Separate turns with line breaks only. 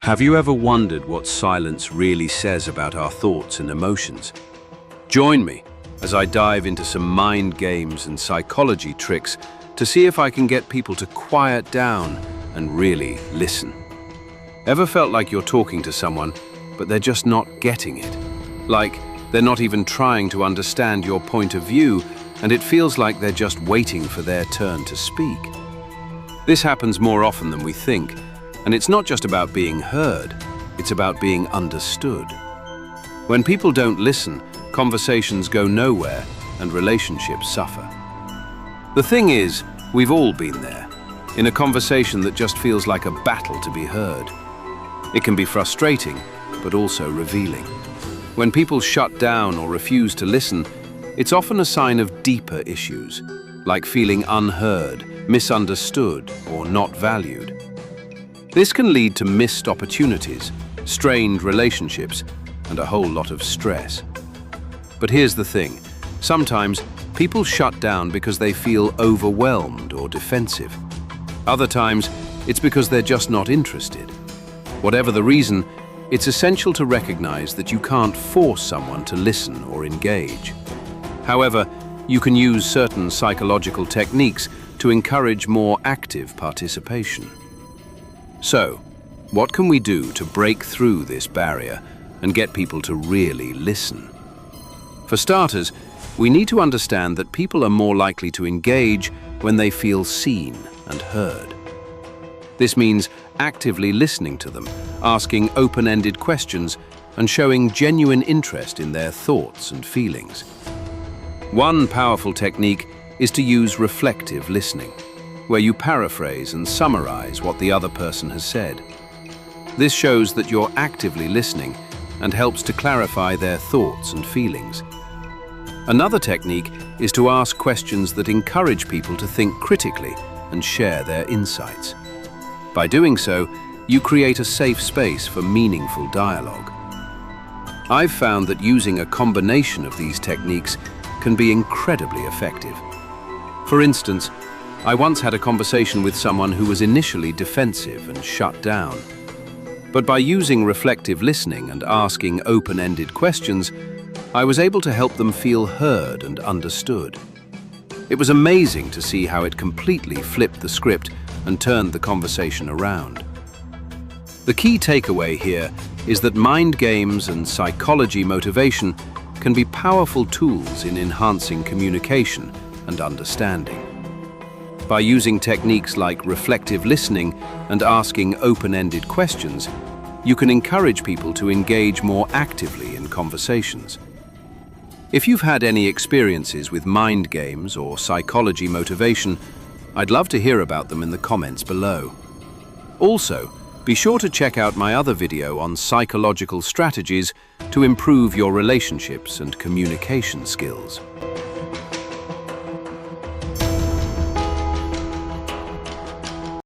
Have you ever wondered what silence really says about our thoughts and emotions? Join me as I dive into some mind games and psychology tricks to see if I can get people to quiet down and really listen. Ever felt like you're talking to someone, but they're just not getting it? Like they're not even trying to understand your point of view, and it feels like they're just waiting for their turn to speak. This happens more often than we think, and it's not just about being heard, it's about being understood. When people don't listen, conversations go nowhere and relationships suffer. The thing is, we've all been there, in a conversation that just feels like a battle to be heard. It can be frustrating, but also revealing. When people shut down or refuse to listen, it's often a sign of deeper issues, like feeling unheard, misunderstood, or not valued. This can lead to missed opportunities, strained relationships, and a whole lot of stress. But here's the thing, sometimes people shut down because they feel overwhelmed or defensive. Other times, it's because they're just not interested. Whatever the reason, it's essential to recognize that you can't force someone to listen or engage. However, you can use certain psychological techniques to encourage more active participation. So, what can we do to break through this barrier and get people to really listen? For starters, we need to understand that people are more likely to engage when they feel seen and heard. This means actively listening to them, asking open-ended questions, and showing genuine interest in their thoughts and feelings. One powerful technique is to use reflective listening, where you paraphrase and summarize what the other person has said. This shows that you're actively listening and helps to clarify their thoughts and feelings. Another technique is to ask questions that encourage people to think critically and share their insights. By doing so, you create a safe space for meaningful dialogue. I've found that using a combination of these techniques can be incredibly effective. For instance, I once had a conversation with someone who was initially defensive and shut down. But by using reflective listening and asking open-ended questions, I was able to help them feel heard and understood. It was amazing to see how it completely flipped the script and turned the conversation around. The key takeaway here is that mind games and psychology motivation can be powerful tools in enhancing communication and understanding. By using techniques like reflective listening and asking open-ended questions, you can encourage people to engage more actively in conversations. If you've had any experiences with mind games or psychology motivation, I'd love to hear about them in the comments below. Also, be sure to check out my other video on psychological strategies to improve your relationships and communication skills.